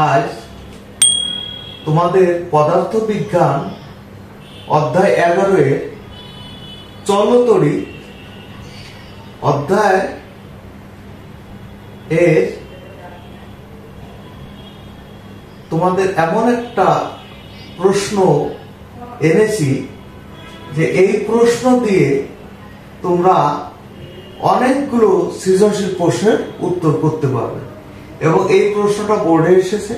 আজ তোমাদের পদার্থবিজ্ঞান অধ্যায় 11 এর চলতড়িৎ অধ্যায় এর তোমাদের এমন একটা প্রশ্ন এনেছি যে এই প্রশ্ন দিয়ে তোমরা অনেকগুলো সৃজনশীল প্রশ্নের উত্তর করতে পারবে এবং এই প্রশ্নটা বোর্ডে এসেছে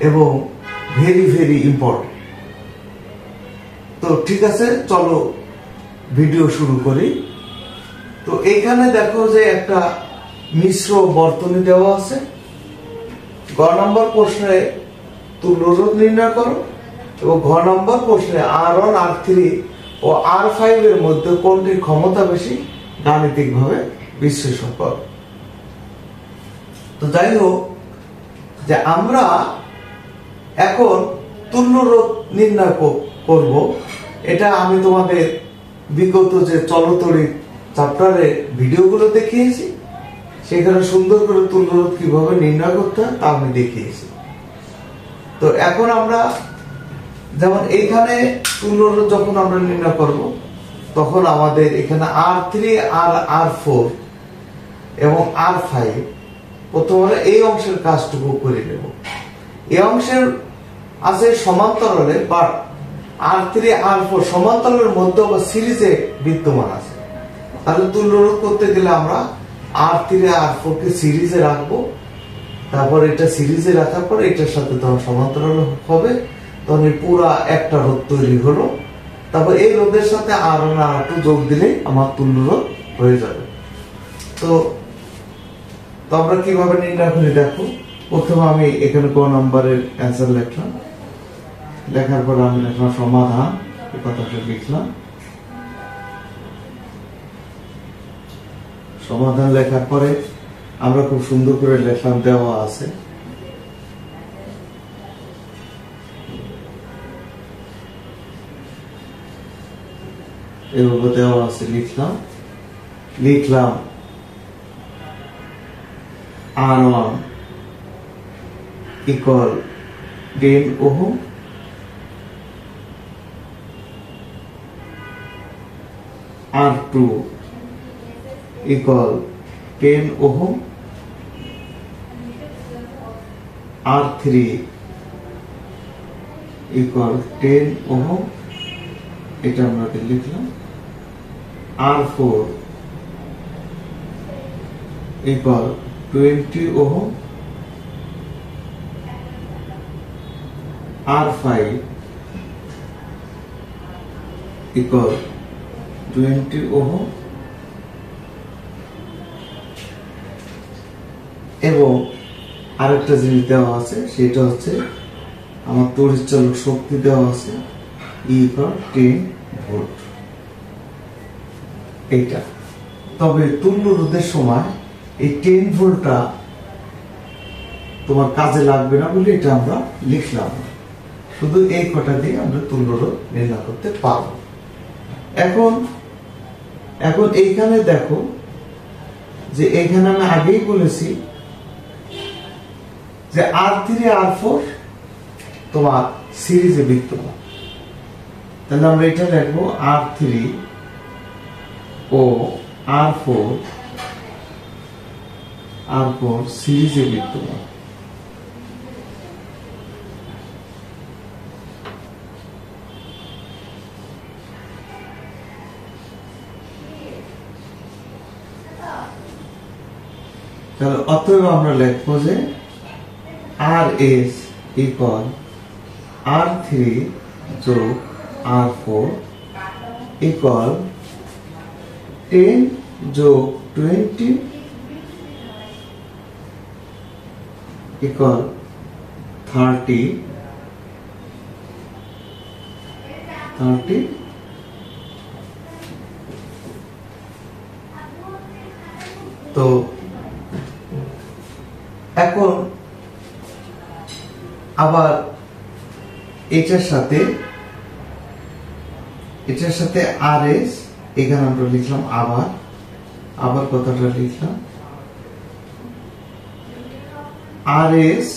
এবং ভেরি ভেরি ইম্পর্টেন্ট। তো ঠিক আছে, চলো ভিডিও শুরু করি। তো এইখানে দেখো যে একটা মিশ্র বর্তনী দেওয়া আছে। গ নম্বর প্রশ্নে তুল্যরোধ নির্ণয় করো এবং ঘ নম্বর প্রশ্নে R1 R3 ও R5 এর মধ্যে কোনটির ক্ষমতা বেশি গাণিতিকভাবে বিশ্লেষণ করো। তো যাই হোক, যে আমরা এখন তুল্যরোধ নির্ণয় করব। এটা আমি তোমাদের বিগত যে চলতড়িৎ চ্যাপ্টারে ভিডিওগুলো দেখিয়েছি, সেখানে সুন্দর করে তুল্যরোধ কিভাবে নির্ণয় করতে হয় তা আমি দেখিয়েছি। তো এখন আমরা যেমন এইখানে তুল্যরোধ যখন আমরা নির্ণয় করব, তখন আমাদের এখানে R3 আর R4 এবং R5 প্রথমে এই অংশের কাজটুকু করে নেব। এই অংশের আছে সমান্তরালে, বাট R3 R4 সমান্তরালের মধ্যে আবার সিরিজে বিদ্যমান আছে। তাহলে তুল্যরোধ করতে গেলে আমরা R3 R4 কে সিরিজে রাখবো, তারপর এটা সিরিজে রাখার পর এটার সাথে তখন সমান্তরাল হবে, তখন এই পুরা একটা রোধ তৈরি হলো। তারপর এই রোধের সাথে R1 R2 যোগ দিলে আমার তুল্যরোধ হয়ে যাবে। তো আমরা কিভাবে নির্ণয় করি দেখো। প্রথমে আমি এখানে ক নম্বরের অ্যান্সার লিখলাম, লেখার পর আমি লিখলাম সমাধান, এই কথাটা লিখলাম। সমাধান লেখার পরে আমরা খুব সুন্দর করে লিখলাম দেওয়া আছে। এভাবে দেওয়া আছে লিখলাম R1 equal 10 ohm, R2 equal 10 ohm, R3 equal 10 ohm, এটা আমরা লিখলাম। R4 equal 20 ohm, R5 equal 20 ohm এবং আরেকটা জিনিস দেওয়া আছে, সেটা হচ্ছে আমার তড়িৎচালক শক্তি দেওয়া আছে E equal 10 ভোল্ট। এইটা তবে তুল্যরোধের সময় এই 10 ভোল্টটা তোমার কাজে লাগবে না বলে এটা আমরা লিখলাম, শুধু এই কটা দিয়ে আমরা তুল্যরোধ নির্ণয় করতে পারবো। এখন এইখানে দেখো যে এইখানে আমি আগেই বলেছি যে R3 R4 তোমার সিরিজে বিদ্যমান। তাহলে আমরা এটা লিখবো R3 ও R4 সিরিজে বিদ্যমান। তাহলে অতএব আমরা লিখবো যে RS equal R3 যোগ R4 equal 10 যোগ 20 equal 30। তো এখন আবার এটার সাথে RS এখানে আমরা লিখলাম আবার কথাটা লিখলাম RS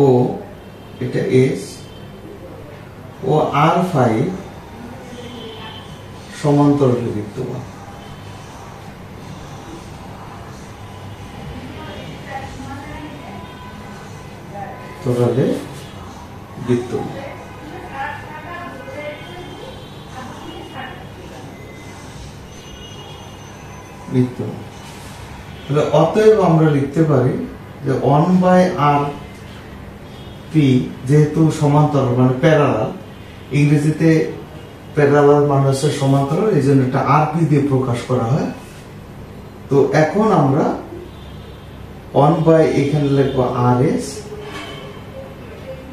ও এটা এস ও R5 সমান্তরালে বিদ্যমান। তোরালে বিদ্যমান তাহলে অতএব আমরা লিখতে পারি যে 1/r p যেহেতু সমান্তরাল মানে প্যারালাল, ইংরেজিতে প্যারালাল মানে হচ্ছে সমান্তরাল, এই জন্য এটা rp দিয়ে প্রকাশ করা হয়। তো এখন আমরা 1 এখানে লিখবো rs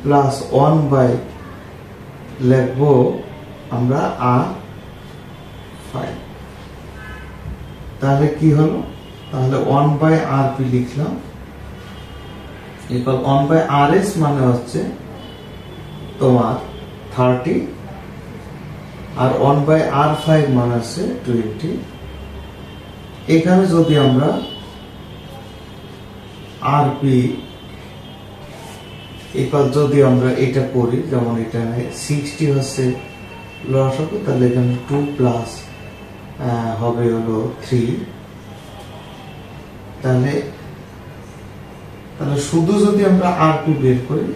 প্লাস 1 লিখবো আমরা r5। তাহলে কি হলো, তাহলে 1/rp লিখলাম ইকুয়াল 1/rs মানে হচ্ছে তোমার 30 আর 1/r5 মানে হচ্ছে 20। এখানে যদি আমরা rp ইকুয়াল যদি আমরা এটা করি, যেমন এটা 60 হচ্ছে লসাগু, তাহলে এখানে 2 প্লাস হবে হলো 3। তাহলে শুধু যদি আমরা rp বের করি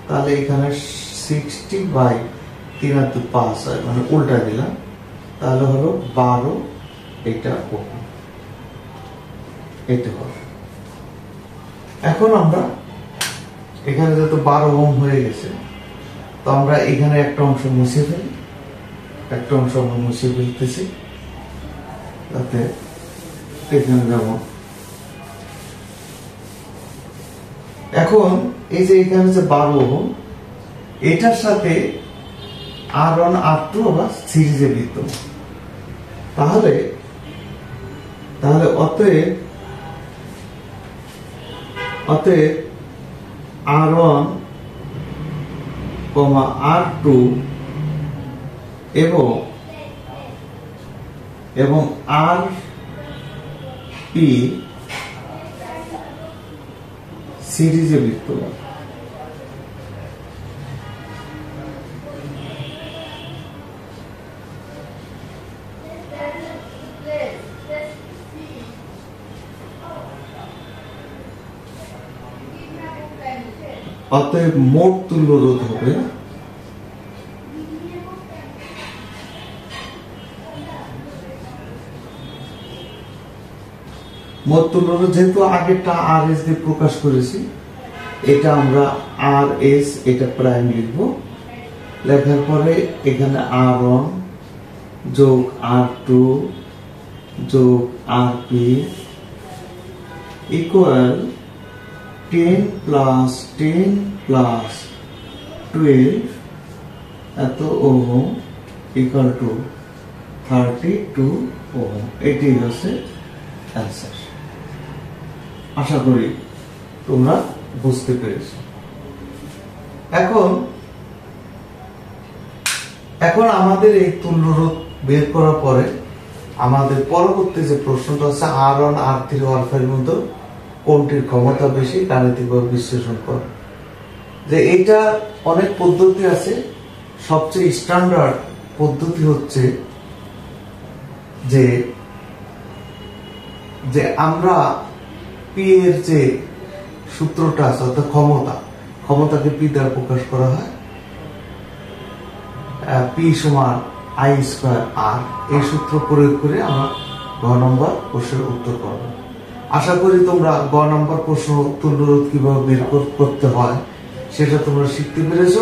তাহলে এখানে 60/3 আর 2 5 হয়, মানে উল্টা দিলাম, তাহলে হলো 12 এটা ওহম এটা হবে। এখন আমরা এখানে যেহেতু 12 ওহম হয়ে গেছে, তো আমরা এখানে একটা অংশ মুছে ফেলি, একটা অংশ আমরা মুছে ফেলতেছি যাতে এখানে যেমন এখন এই যে এখানে যে 12 ওহম এটার সাথে R1 R2 আবার সিরিজে বিদ্যমান। তাহলে অতএব R1, R2 এবং RP সিরিজে বিদ্যমান। অতএব মোট তুল্য রোধ হবে যেহেতু আগেরটা RS দিয়ে প্রকাশ করেছি, এটা আমরা RS এটা প্রাইম লিখবো, লেখার পরে এখানে R1 যোগ R2 যোগ RP ইকুয়াল 10 প্লাস 10 প্লাস 12 এত ওহম ইকুয়াল টু 32 ওহম। এটি হচ্ছে অ্যান্সার। আশা করি তোমরা বুঝতে পেরেছ। এখন আমাদের এই তুল্য রোধ বের করার পরে আমাদের পরবর্তী যে প্রশ্নটা হচ্ছে R1 R3 R5 এর মধ্যে কোনটির ক্ষমতা বেশি গাণিতিকভাবে বিশ্লেষণ কর। যে এটা অনেক পদ্ধতি আছে, সবচেয়ে স্ট্যান্ডার্ড পদ্ধতি হচ্ছে যে আমরা পি এর যে সূত্রটা আছে অর্থাৎ ক্ষমতাকে পি দ্বারা প্রকাশ করা হয়, পি সমান আই স্কয়ার আর, এই সূত্র প্রয়োগ করে আমরা গ নম্বর প্রশ্নের উত্তর করব। আশা করি তোমরা গ নম্বর প্রশ্ন তুল্য রোধ কিভাবে বের করতে হয় সেটা তোমরা শিখতে পেরেছ।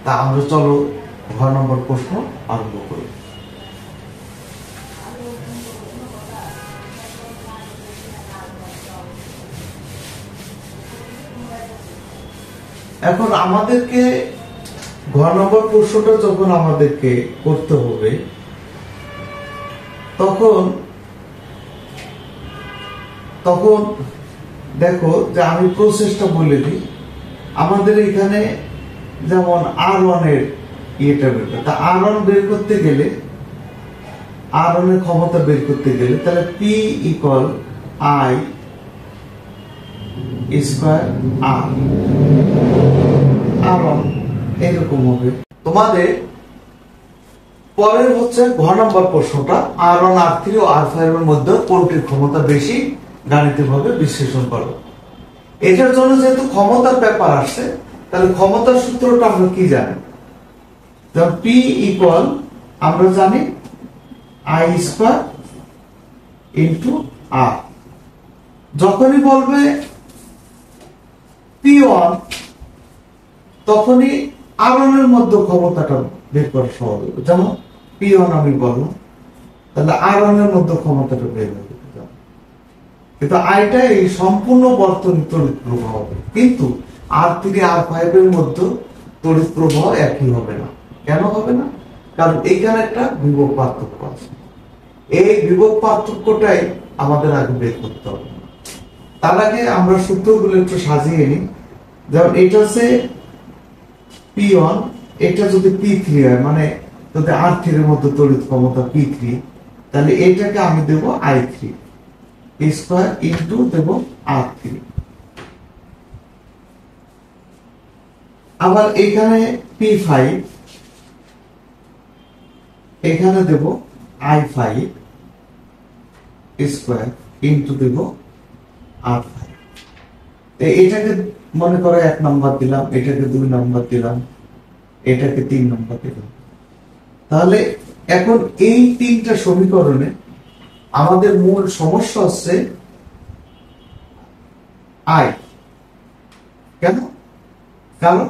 তা আমরা চলো ঘ নম্বর প্রশ্ন আরম্ভ করি। এখন আমাদেরকে ঘ নম্বর প্রশ্নটা যখন আমাদেরকে করতে হবে তখন দেখো যে আমি প্রসেসটা বলে দিই। আমাদের এখানে যেমন R1 এর ইয়েটা বের করতে, R1 বের করতে গেলে, R1 এর ক্ষমতা বের করতে গেলে তাহলে P ইকুয়াল I স্কয়ার আর আর1 এরকম হবে। তোমাদের পরের হচ্ছে ঘ নম্বর প্রশ্নটা, R1 R3 ও R5 এর মধ্যে কোনটির ক্ষমতা বেশি গাণিতিকভাবে বিশ্লেষণ করো। এটার জন্য যেহেতু ক্ষমতার ব্যাপার আসছে, তাহলে ক্ষমতার সূত্রটা আমরা কি জানি? যেমন P ইকুয়াল আমরা জানি I স্কয়ার ইনটু R। যখনই বলবে P1 তখনই R1 এর মধ্যে ক্ষমতাটা বের করা সহজ হবে। যেমন P1 আমি বললাম, তাহলে R1 এর মধ্যে ক্ষমতাটা বের হবে। কিন্তু আইটা এই সম্পূর্ণ বর্তনী তড়িৎ প্রবাহ হবে, কিন্তু R3 R5 এর মধ্যে তড়িৎ প্রবাহ একই হবে না। কেন হবে না? কারণ এইখানে একটা বিভব পার্থক্য আছে। এই বিভব পার্থক্যটাই আমাদের আগে বের করতে হবে। তার আগে আমরা সূত্রগুলো একটু সাজিয়ে নিই। যেমন এটা হচ্ছে P1, এটা যদি P3 হয়, মানে যদি R3 এর মধ্যে তড়িৎ ক্ষমতা P3, তাহলে এটাকে আমি দেব I3 স্কয়ার ইনটু দেব R3। আবার এখানে P5, এখানে দেব I5 স্কয়ার ইনটু দেব R5। এটাকে মনে করো 1 নাম্বার দিলাম, এটাকে 2 নাম্বার দিলাম, এটাকে 3 নাম্বার দিলাম। তাহলে এখন এই তিনটা সমীকরণে আমাদের মূল সমস্যা হচ্ছে আই। কেন? কারণ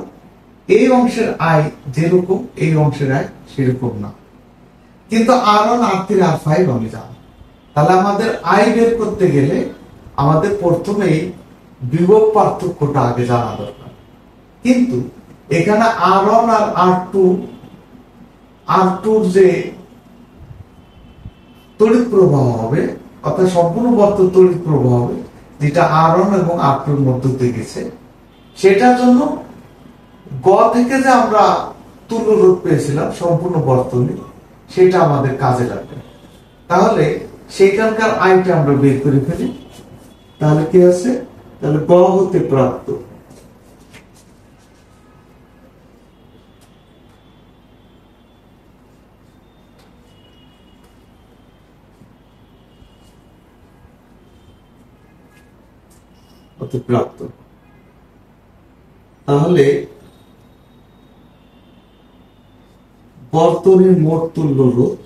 এই অংশের আই যেরকম, এই অংশের আই সেরকম না। কিন্তু R1 R3 R5 আমি জানি। তাহলে আমাদের আই বের করতে গেলে আমাদের প্রথমেই বিভব পার্থক্যটা আগে জানা দরকার। কিন্তু এখানে R1 আর R2 যে তড়িৎ প্রবাহ হবে, অর্থাৎ সম্পূর্ণ বর্ত তড়িৎ প্রবাহ হবে, যেটা R1 এবং R2 এর মধ্যে দিয়ে গেছে, সেটার জন্য গ থেকে যে আমরা তুল্য রোধ পেয়েছিলাম সম্পূর্ণ বর্তনী, সেটা আমাদের কাজে লাগবে। তাহলে সেখানকার আইটা আমরা বের করে ফেলি। তাহলে কি আছে? তাহলে গ হতে প্রাপ্ত প্রাপ্ত তাহলে বর্তনীর মোট তুল্য রোধ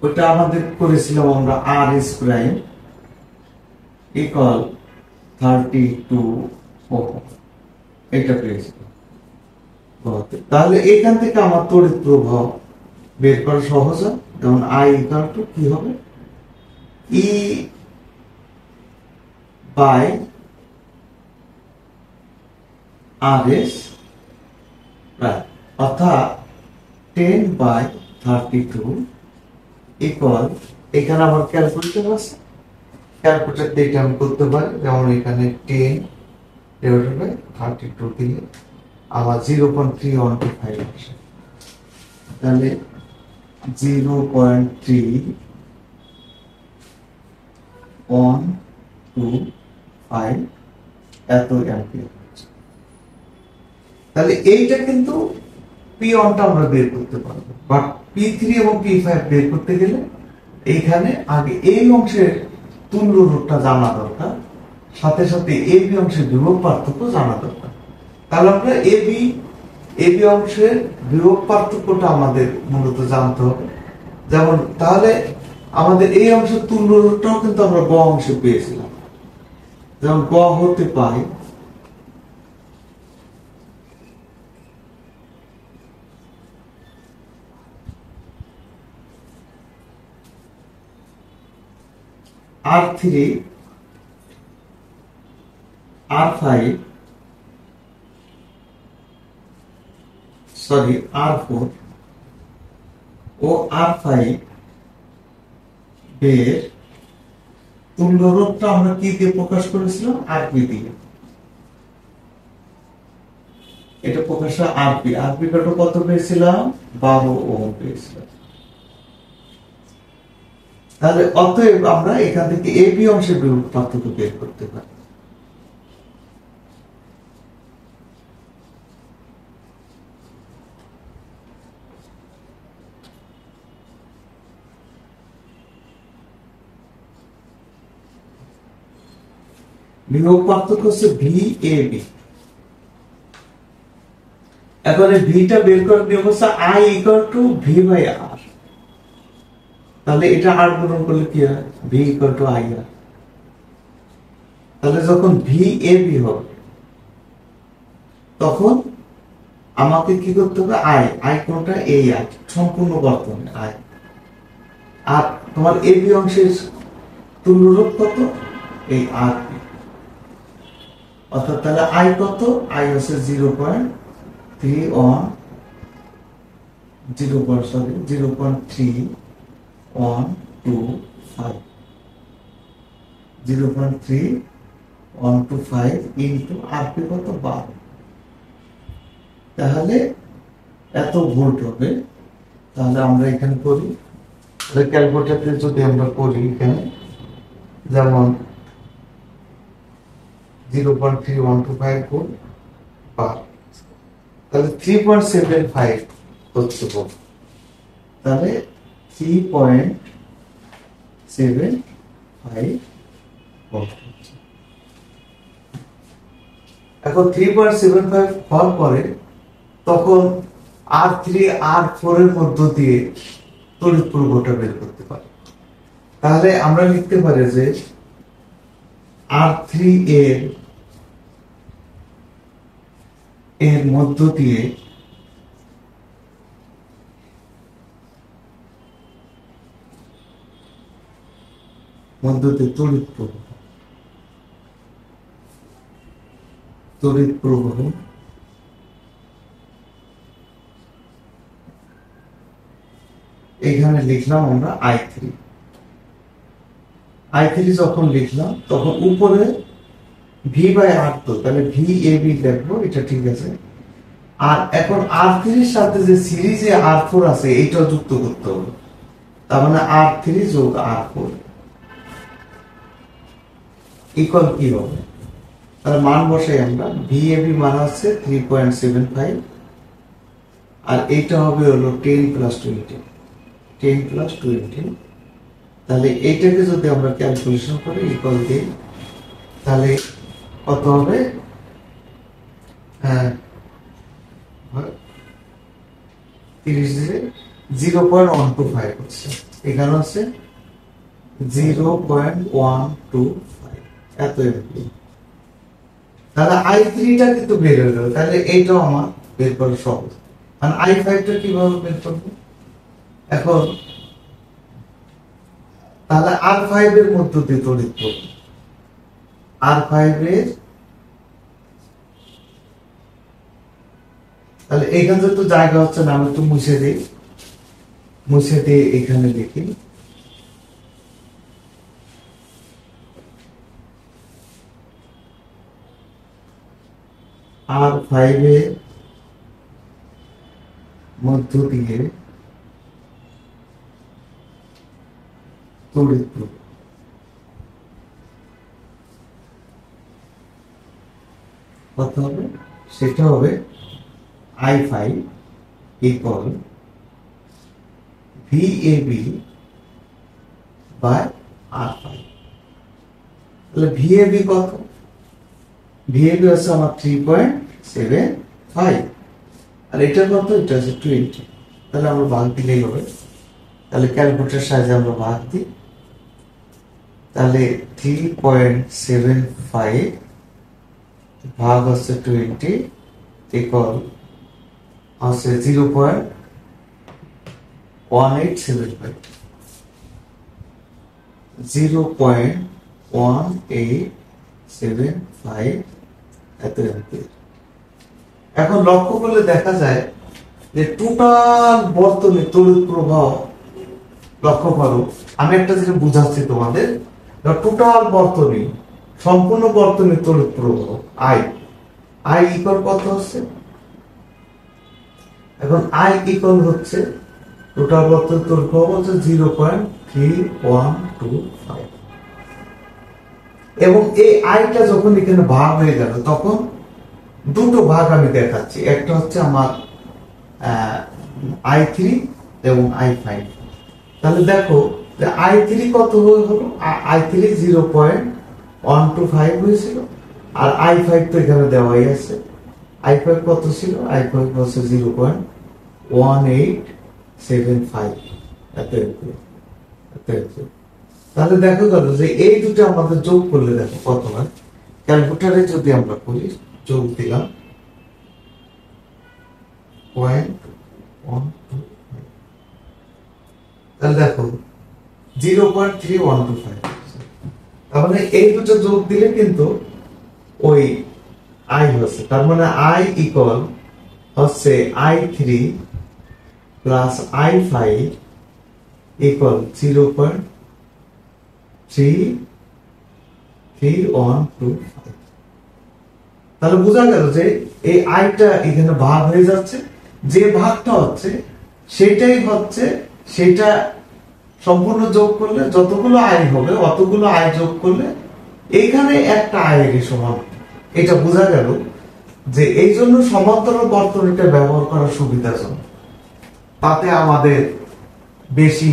ওটা আমাদের করেছিলাম আমরা R is prime equal 32 ohm, এটা পেয়েছিলাম। তাহলে এখান থেকে আমার তড়িৎ প্রবাহ বের করা সহজ হয়। যেমন I equal to কি হবে? E by RS prime, অর্থাৎ 10 by 32 ইকুয়াল, এখানে আমার ক্যালকুলেটর আছে, ক্যালকুলেটর দিয়ে এটা আমি করতে পারি। যেমন এখানে 10 ডিভাইডেড বাই 32 দিলে আমার 0.315 আসে। তাহলে 0.3125 এত অ্যাম্পিয়ার। তাহলে এইটা কিন্তু P1টা আমরা বের করতে পারবো, বাট P3 এবং P5 বের করতে গেলে এইখানে আগে এই অংশের তুল্য রোধটা জানা দরকার, সাথে সাথে এবি অংশের বিভব পার্থক্য জানা দরকার। তাহলে আমরা এবি অংশের বিভব পার্থক্যটা আমাদের মূলত জানতে হবে। যেমন তাহলে আমাদের এই অংশের তুল্য রোধটাও কিন্তু আমরা গ অংশে পেয়েছিলাম। যেমন গ হতে পাই R3 R5 সরি R4 ও R5 এর তুল্য রোধটা আমরা কি দিয়ে প্রকাশ করেছিলাম? RP দিয়ে। এটা প্রকাশ হয় আরপি। আরপি কত কত পেয়েছিলাম? 12 ওহম পেয়েছিলাম। তাহলে অতএব আমরা এখান থেকে এবি অংশের বিভব পার্থক্য বের করতে পারি। বিভব পার্থক্য হচ্ছে ভি এ বি। এখন এই ভিটা বের করার নিয়ম হচ্ছে I equal to V by R. তাহলে এটা আর গুণন করলে কি হয়? V equal to I R. তাহলে যখন ভি এ বি হবে তখন আমাকে কি করতে হবে? আই আই কোনটা? এই আই সম্পূর্ণ বর্তমানে আই। আর তোমার এ বি অংশের তুল্যরোধ কত? এই আর। অর্থাৎ তাহলে আই কত? আই হচ্ছে 0.3 ইন্টু আরপি কত? 12। তাহলে এত ভোল্ট হবে। তাহলে আমরা এখানে করি, ক্যালকুলেটরে যদি আমরা করি এখানে যেমন 0.3125 গুণ 12, তাহলে 3.75 হচ্ছে ভোল্ট। তাহলে 3.75 ভোল্ট। এখন 3.75 হওয়ার পরে তখন R3 R4 এর মধ্য দিয়ে তড়িৎ প্রবাহটা বের করতে পারি। তাহলে আমরা লিখতে পারি যে R3 এর মধ্য দিয়ে তড়িৎ প্রবাহ এখানে লিখলাম আমরা I3 যখন লিখলাম তখন উপরে ভি বাই আর, তো তাহলে ভি এ বি লিখবো, এটা ঠিক আছে। আর এখন R3 এর সাথে যে সিরিজে R4 আছে এইটাও যুক্ত করতে হবে। তার মানে R3 যোগ R4 ইকুয়াল কি হবে? তার মান বসাই আমরা। ভি এ বি মান হচ্ছে 3.75 আর এইটা হবে হলো 10 প্লাস 20। তাহলে এইটাকে যদি আমরা ক্যালকুলেশন করি ইকুয়াল দিই তাহলে কত হবে? 0.125 হচ্ছে, এখানে হচ্ছে 0.125 এত এমপি। তাহলে I3টা কিন্তু বের হয়ে গেল। তাহলে এইটাও আমার বের করা সহজ। মানে I5টা কিভাবে বের করবো? এখন তাহলে R5 এর মধ্য দিয়ে তড়িৎ প্রবাহ, R5 এর, তাহলে এখানে তো জায়গা হচ্ছে না, আমি একটু মুছে দিয়ে এখানে লিখি R5 এর মধ্য দিয়ে তড়িৎ প্রবাহ কত হবে? সেটা হবে I5 equal VAB by R5। তাহলে VAB কত? VAB হচ্ছে আমার 3.75 আর এটা কত? এটা হচ্ছে 20। তাহলে আমরা ভাগ দিলেই হবে। তাহলে ক্যালকুলেটর সাহায্যে আমরা ভাগ দিই। তাহলে 3.75 ভাগ হচ্ছে 20 ইকুয়াল হচ্ছে 0.1875। 0.1875 এত এম্পিয়ার। এখন লক্ষ্য করলে দেখা যায় যে টোটাল বর্তনী তড়িৎ প্রবাহ, লক্ষ্য করো আমি একটা জিনিস বুঝাচ্ছি তোমাদের। টোটাল বর্তনী, সম্পূর্ণ বর্তনী তড়িৎ প্রবাহ আই ইকুয়াল কত হচ্ছে? এখন আই ইকুয়াল হচ্ছে টোটাল বর্তনীর দৈর্ঘ্য হচ্ছে 0.3125 এবং এই আইটা যখন এখানে ভাগ হয়ে গেল তখন দুটো ভাগ আমি দেখাচ্ছি, একটা হচ্ছে আমার I3 এবং I5। তাহলে দেখো যে I3 কত হলো, I3 0.125 হয়েছিল আর I5 তো এখানে দেওয়াই আছে। I5 কত ছিল, I5 হচ্ছে 0.1875। তাহলে দেখো গেল যে এই দুটো আমাদের যোগ করলে দেখো কত হয়। ক্যালকুলেটরে যদি আমরা করি, যোগ দিলাম 0.125, তাহলে দেখো 0.3125। তার মানে এই দুটো যোগ দিলে কিন্তু ওই আই হচ্ছে, তার মানে আই ইকুয়াল হচ্ছে I3 প্লাস I5 ইকুয়াল 0.3125। তাহলে বোঝা গেল যে এই আইটা এখানে ভাগ হয়ে যাচ্ছে, যে ভাগটা হচ্ছে সেটা সম্পূর্ণ যোগ করলে যতগুলো আই হবে অতগুলো আই যোগ করলে এখানে একটা আয়ের সমান। এটা বোঝা গেল যে এই জন্য সমান্তরাল বর্তনীটা ব্যবহার করার সুবিধাজনক। তাতে আমাদের বেশি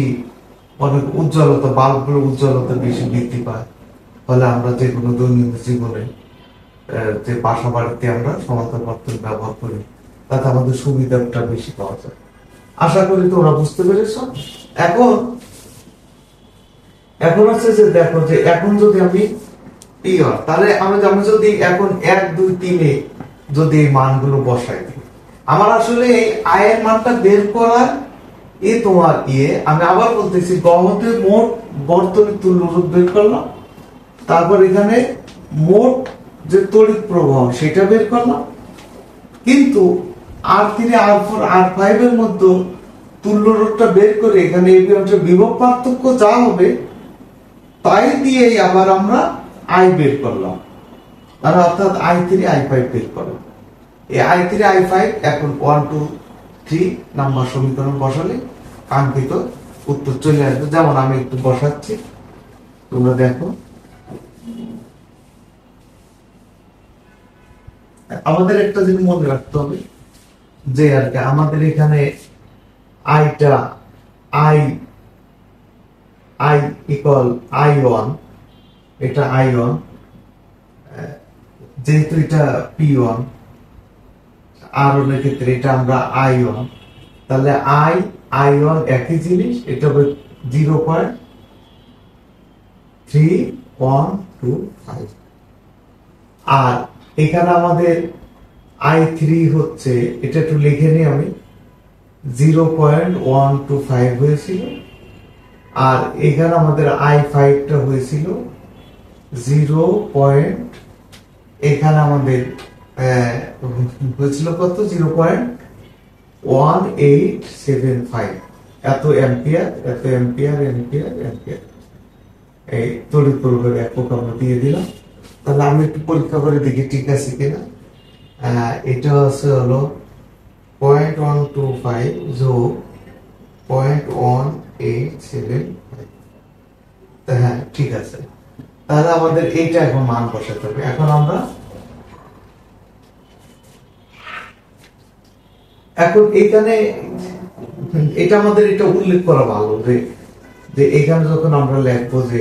অনেক উজ্জ্বলতা, বাল্বগুলোর উজ্জ্বলতা বেশি বৃদ্ধি পায়। ফলে আমরা যে কোনো দৈনন্দিন জীবনে যে বাসা বাড়িতে আমরা সমান্তরাল বর্তনী ব্যবহার করি তাতে আমাদের সুবিধাটা বেশি পাওয়া যায়। আশা করি তোমরা বুঝতে পেরেছ। এখন হচ্ছে যে দেখো যে এখন যদি আমি তাহলে আমি যদি এখন 1 2 3 যদি এই মানগুলো বসাই দিই, আমার আসলে এই আয়ের মানটা বের করার তোমার আমি আবার বলতেছি, গহতে মোট বর্তনীর তুল্য রোধ বের করলাম, তারপর এখানে মোট যে তড়িৎ প্রবাহ সেটা বের করলাম, কিন্তু R3 R4 R5 এর মধ্যে তুল্য রোধটা বের করে এখানে এই অংশের বিভব পার্থক্য যা হবে তাই দিয়ে আবার আমরা আই বের করলাম, আর অর্থাৎ I3 I5 বের করলাম। এই I3 I5 এখন 1 2 3 নাম্বার সমীকরণ বসালে কাঙ্ক্ষিত উত্তর চলে আসবে। যেমন আমি একটু বসাচ্ছি, তোমরা দেখো। আমাদের একটা জিনিস মনে রাখতে হবে যে আর কি আমাদের এখানে আইটা I ইকুয়াল I1, এটা I1 যেহেতু এটা P1, R1 এর ক্ষেত্রে এটা আমরা I1, তাহলে I1 একই জিনিস, এটা হবে 0.3125। আর এখানে আমাদের I3 হচ্ছে, এটা একটু লিখে নিই আমি, 0.125 হয়েছিল, আর এখানে আমাদের I5 টা হয়েছিল 0. এখানে আমাদের হয়েছিল কত, 0.1875। এত অ্যাম্পিয়ার এই তড়িৎ প্রবাহের একক আমরা দিয়ে দিলাম। তাহলে আমি একটু পরীক্ষা করে দেখি ঠিক আছে কিনা। এটা হলো 0.125 যোগ 0.1875। হ্যাঁ ঠিক আছে, তাহলে আমাদের এইটা এখন মান বসাতে হবে। এখন এখানে এটা আমাদের এটা উল্লেখ করা ভালো যে এখানে যখন আমরা লিখবো যে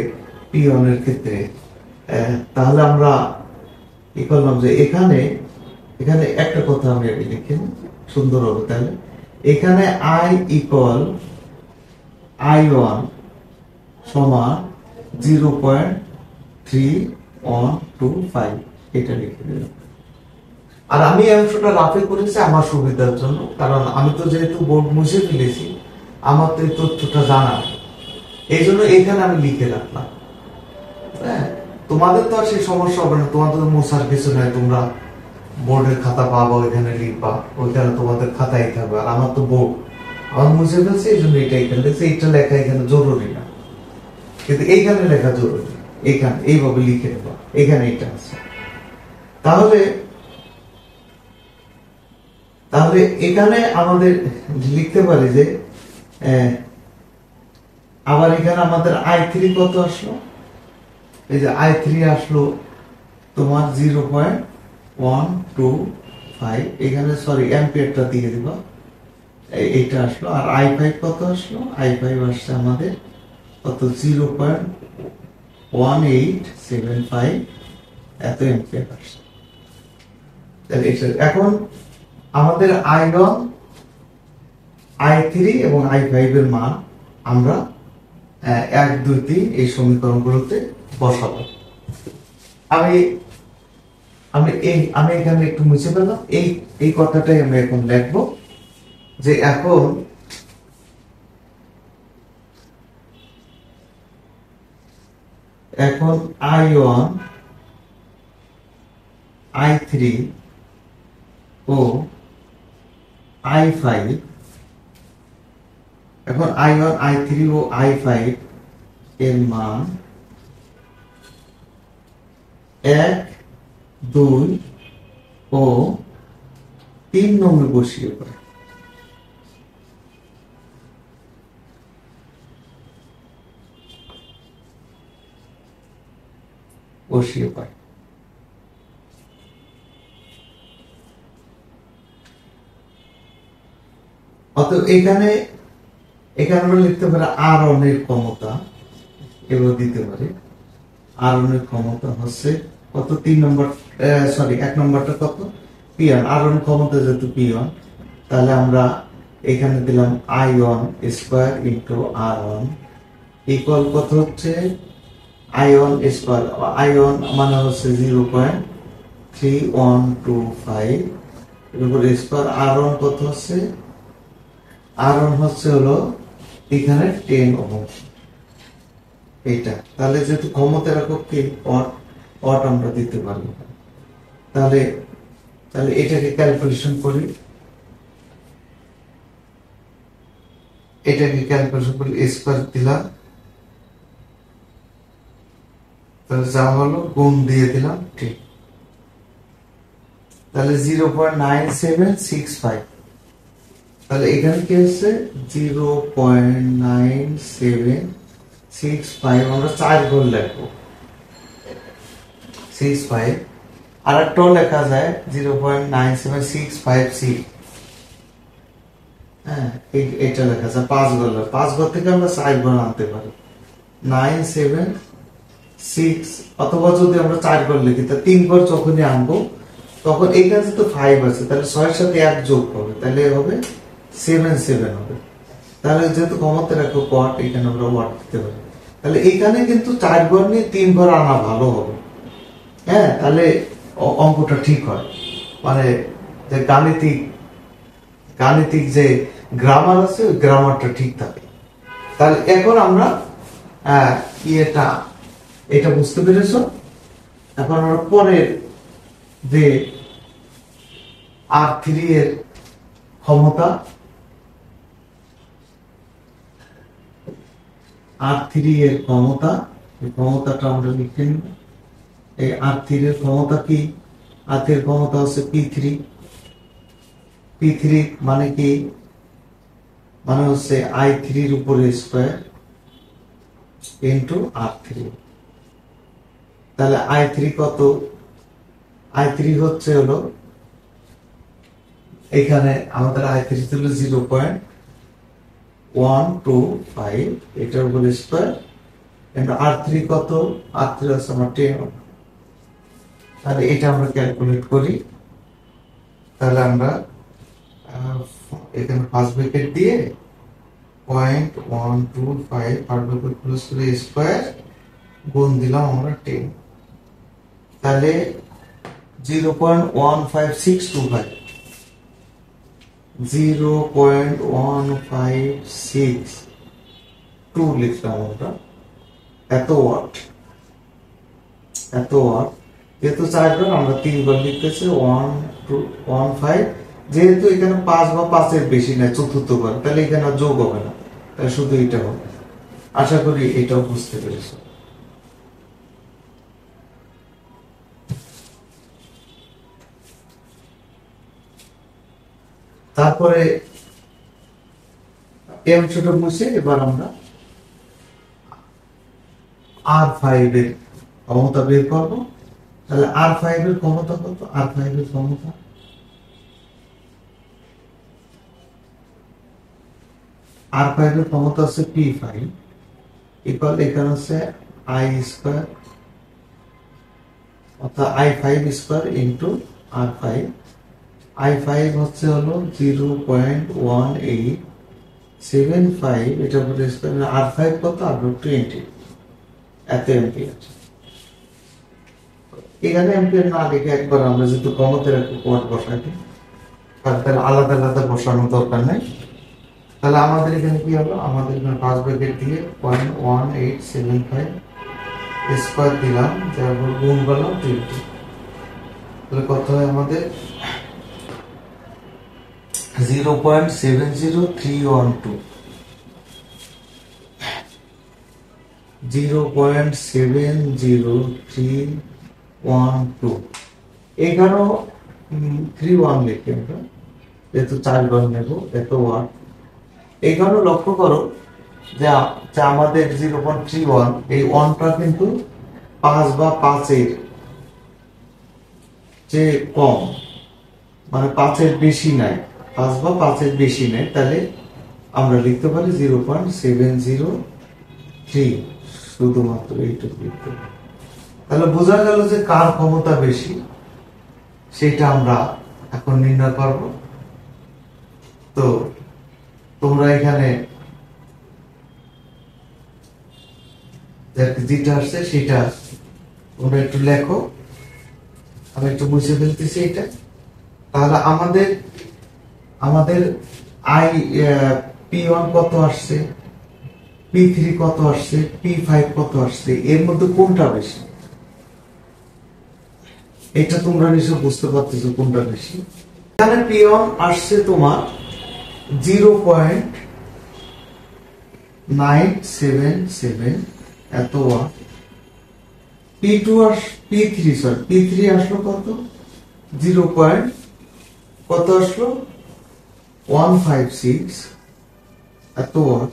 P1 এর ক্ষেত্রে, তাহলে আমরা কি করলাম যে এখানে একটা কথা আমি লিখি সুন্দর হবে। তাহলে এখানে I ইকুয়াল I1 সমান 0.3125, এটা লিখে দিলাম। আর আমি এই অংশটা রাফে করেছি আমার সুবিধার জন্য, কারণ আমি তো যেহেতু বোর্ড মুছে ফেলেছি আমার তো এই তথ্যটা জানা, এই জন্য এখানে আমি লিখে রাখলাম। হ্যাঁ, তোমাদের তো আর সেই সমস্যা হবে না, তোমাদের তো মোছার কিছু নাই, তোমরা বোর্ডের খাতা পাবো, এখানে লিখবা, ওইখানে তোমাদের খাতাই থাকবে। আর আমার তো বোর্ড আমার মুছে ফেলছে, এই জন্য এটা এখানে লিখছে। এইটা লেখা এখানে জরুরি না, কিন্তু এইখানে লেখা জরুরি। এখানে এইভাবে লিখে নেবা, এখানে এটা আছে। তাহলে তাহলে এখানে আমাদের লিখতে পারি যে আবার এখানে আমাদের i3 কত আসলো, এই যে i3 আসলো তোমার 0.125, এখানে সরি অ্যাম্পিয়ারটা দিয়ে দিবা, এইটা আসলো। আর i5 কত আসলো, i5 আসছে আমাদের কত 0.1875, এত অ্যাম্পিয়ার আসছে। এখন আমাদের i1, i3 এবং i5 এর মান আমরা 1, 2, 3 এই সমীকরণগুলোতে বসাবো। আমি এখানে একটু মুছে পেলাম, এই কথাটাই আমি এখন লিখবো যে এখন i1, i3 ও i5, এখন i1, i3 ও i5 এর মান 1, 2 ও 3 নম্বরে বসিয়ে পাই। অতএব এখানে আমরা লিখতে পারি R1 এর ক্ষমতা, এগুলো দিতে পারি। R1 এর ক্ষমতা হচ্ছে কত, 3 নম্বর সরি 1 নম্বরটা কত, P1। R1 ক্ষমতা যেহেতু P1, তাহলে আমরা এখানে দিলাম I1 square into R1 equal কত হচ্ছে I1 স্কয়ার, I1 মানে হচ্ছে 0.3125 এর উপর স্কয়ার, R1 কত হচ্ছে, R1 হচ্ছে হলো এখানে 10 ওহম, এইটা। তাহলে যেহেতু ক্ষমতার একক কি ওয়াট আমরা দিতে পারবো, তাহলে এটাকে ক্যালকুলেশন করি, স্কয়ার দিলাম, তাহলে যা হলো গুণ দিয়ে দিলাম, ঠিক। তাহলে 0.9765, তাহলে এখানে কি হচ্ছে 0.9765, আমরা 4 ঘর লিখবো 65, আর একটাও লেখা যায় 0.9765C, হ্যাঁ এটা লেখা যায় 5 ঘর, 5 ঘর থেকে আমরা 4 ঘর আনতে পারি 976, অথবা যদি আমরা 4 ঘর লিখি তা 3 ঘর যখনই আনবো তখন এইখানে তো 5 আছে, তাহলে 6 এর সাথে 1 যোগ হবে, তাহলে হবে 77 হবে। তাহলে যেহেতু ক্ষমতার একক ওয়াট, এখানে আমরা ওয়াট দিতে পারি। তাহলে এখানে কিন্তু 4 ঘর নিয়ে 3 ঘর আনা ভালো হবে, হ্যাঁ, তাহলে অঙ্কটা ঠিক হয়, মানে যে গাণিতিক যে গ্রামার আছে ওই গ্রামারটা ঠিক থাকে। তাহলে এখন আমরা এটা বুঝতে পেরেছো। এখন আমরা পরের যে R3 এর ক্ষমতা, ক্ষমতাটা আমরা লিখে নিব। এই R3 এর ক্ষমতা কি, R3 এর ক্ষমতা হচ্ছে P3 মানে কি, মানে হচ্ছে I3 এর উপরে স্কয়ার ইনটু R3। তাহলে I3 কত, I3 হচ্ছে হলো এখানে আমাদের I3 ছিল 0.125, এটার উপরে স্কয়ার ইনটু R3 কত, R3 হচ্ছে আমার 10। তাহলে এটা আমরা ক্যালকুলেট করি, তাহলে আমরা এখানে ফার্স্ট ব্র্যাকেট দিয়ে 0.125 ফার্স্ট ব্র্যাকেট ক্লোজ করে স্কয়ার গুণ দিলাম আমরা 10, তাহলে 0.15625, 0.156 লিখলাম আমরা, এত ওয়াট। যেহেতু 4 ঘর আমরা 3 ঘর লিখতেছি 1 2 1 5, যেহেতু এখানে 5 বা 5 এর বেশি না, চতুর্থ ঘর, তাহলে এখানে যোগ হবে না, তাহলে শুধু এটা হবে। আশা করি এটাও বুঝতে পেরেছো। তারপরে এই অংশটা মুছে এবার আমরা R5 এর ক্ষমতা বের করবো। তাহলে R5 এর ক্ষমতা কত? R5 এর ক্ষমতা হচ্ছে P5 ইকুয়াল এখানে হচ্ছে I স্কয়ার অর্থাৎ I5 square into R5। I5 হচ্ছে হলো 0.1875, এটা বলে স্কয়ার। R5 কত? R20 এত এম্পিয়ার। এখানে এম্পিয়ার না লিখে একবার আমরা যেহেতু ক্ষমতার একটা কোয়াট বসাই দিই, তাহলে আলাদা আলাদা বসানোর দরকার নাই। তাহলে আমাদের এখানে কি হলো? আমাদের এখানে 5 ব্র্যাকেট দিয়ে 0.1875 স্কয়ার দিলাম, তারপর গুণ করলাম 20। তাহলে কত হয় আমাদের? 0.70312 0.70312। এখানেও 31 লিখে আমরা, যেহেতু 4 বার নেব এত ওয়াট। এখানেও লক্ষ্য করো যে আমাদের 0.31 এই ওয়ানটা কিন্তু 5 বা 5 এর যে কম, মানে 5 এর বেশি নাই, 5 বা 5 এর বেশি নাই। তাহলে আমরা লিখতে পারি 0.703, শুধুমাত্র এইটুকু লিখতে পারি। তাহলে বোঝা গেল যে কার ক্ষমতা বেশি, সেটা আমরা এখন নির্ণয় করব। তো তোমরা এখানে যেটা আসছে সেটা তোমরা একটু লেখো, আমি একটু মুছে ফেলতেছি এটা। তাহলে আমাদের P1 কত আসছে, P3 কত আসছে, P5 কত আসছে, এর মধ্যে কোনটা বেশি? এটা তোমরা নিশ্চয় বুঝতে পারতেছো কোনটা বেশি। এখানে P1 আসছে তোমার 0.977 এত ওয়াট। P3 আসলো কত? 0. কত আসলো? 156 এত ওয়াট।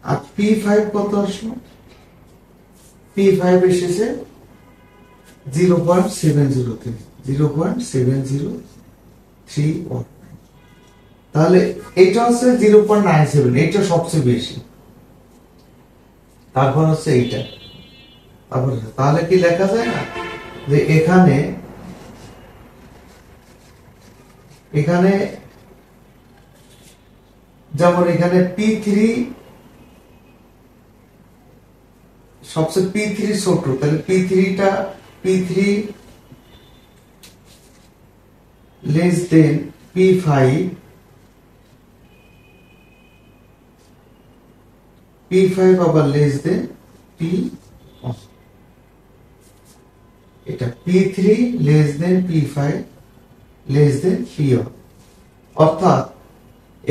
আর P5 কত আসলো? P5 এসেছে 0.703 ওয়াট। তাহলে এটা হচ্ছে 0.97, এটা সবচেয়ে বেশি। তারপর হচ্ছে এইটা। তাহলে কি লেখা যায় না যে এখানে যেমন এখানে P3 সবচেয়ে P3 ছোট, তাহলে P3 less than P5, P5 আবার লেস দেন P1। এটা P3 less than P5 less than P1, অর্থাৎ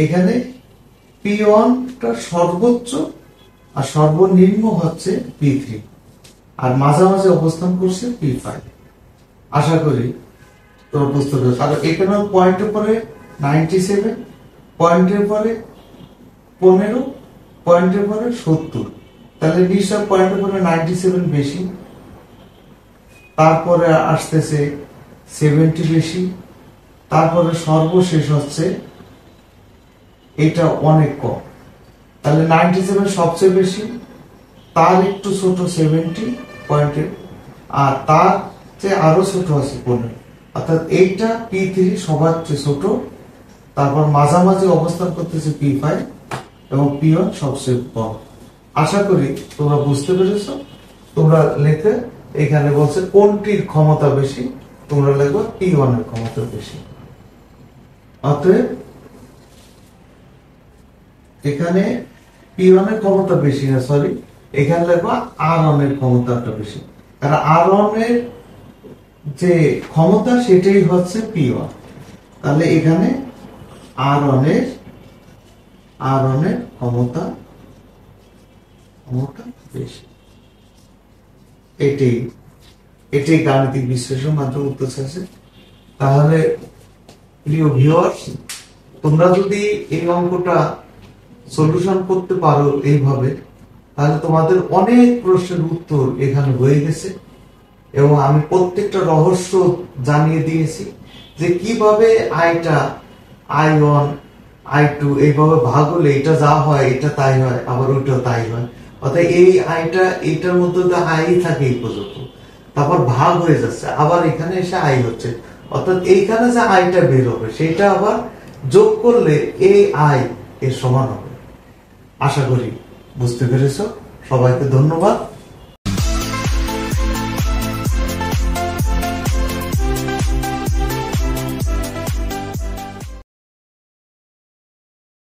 এখানে P1 টা সর্বোচ্চ আর সর্বনিম্ন হচ্ছে P3, আর মাঝামাঝি অবস্থান করছে P5। আশা করি তোর বুঝতে পেরেছ। আর এখানে পয়েন্টের পরে 97, পয়েন্টের পরে 15, পয়েন্টের পরে 70। তাহলে নিশ্চয় পয়েন্টের পরে 97 বেশি, তারপরে আসতেছে 70 বেশি, তারপরে সর্বশেষ হচ্ছে এটা অনেক কম। তাহলে 97 সবচেয়ে বেশি, তার একটু ছোট 70 পয়েন্টের, আর তার চেয়ে আরো ছোট আছে 15। অর্থাৎ এইটা P3 সবার চেয়ে ছোট, তারপর মাঝামাঝি অবস্থান করতেছে P5 এবং P1 সবচেয়ে কম। আশা করি তোমরা বুঝতে পেরেছ। তোমরা লেখে এখানে বলছে কোনটির ক্ষমতা বেশি, তোমরা লিখবে P1 এর ক্ষমতা বেশি। অতএব এখানে P1 এর ক্ষমতা বেশি না, সরি, এখানে লিখবা R1 এর ক্ষমতাটা বেশি। কারণ R1 এর যে ক্ষমতা সেটাই হচ্ছে P1। তাহলে এখানে R1 এর ক্ষমতা বেশি। এটাই গাণিতিক বিশ্লেষণ মাত্র উত্তর আছে। তাহলে প্রিয় ভিউয়ার্স, তোমরা যদি এই অঙ্কটা সলিউশন করতে পারো এইভাবে, তাহলে তোমাদের অনেক প্রশ্নের উত্তর এখানে হয়ে গেছে। এবং আমি প্রত্যেকটা রহস্য জানিয়ে দিয়েছি যে কিভাবে আইটা I1 I2 এইভাবে ভাগ হলে এটা যা হয় এটা তাই হয়, আবার ওইটাও তাই হয়। অর্থাৎ এই আইটা এইটার মধ্যে তো আই থাকে এই পর্যন্ত, তারপর ভাগ হয়ে যাচ্ছে, আবার এখানে এসে আই হচ্ছে, অর্থাৎ এইখানে যে আইটা বের হবে সেটা আবার যোগ করলে এই আই এর সমান হবে। আশা করি বুঝতে পেরেছো। সবাইকে ধন্যবাদ।